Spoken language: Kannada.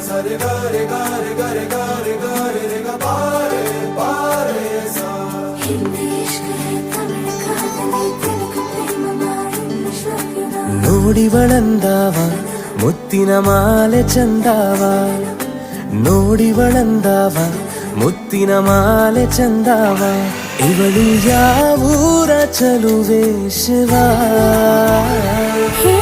ಸರಿ ಗಾರೆ ಗಾರೆ ಗಾರೆ ಗಾರೆ ಗಾರೆ ರೆ ಗ ಬಾರೆ ಬಾರೆ ಸಾ ಹಿಂದಿ ಇಷ್ಕ್ ಹೈ ತಮಿಳ್ ಕಾದಲಿ ತೆಲುಗು ಪ್ರೇಮ ಇಂಗ್ಲಿಷ್ ಲವ್ಯನಾ ನೋಡಿವಳಂದಾವ ಮುತ್ತಿನ ಮಾಲೆ ಚಂದಾವ ನೋಡಿವಳಂದಾವ ಮುತ್ತಿನ ಮಾಲೆ ಚಂದಾವ ಇವಳು ಯಾವೂರ ಚಲುವೆ ಶಿವ ಹೇ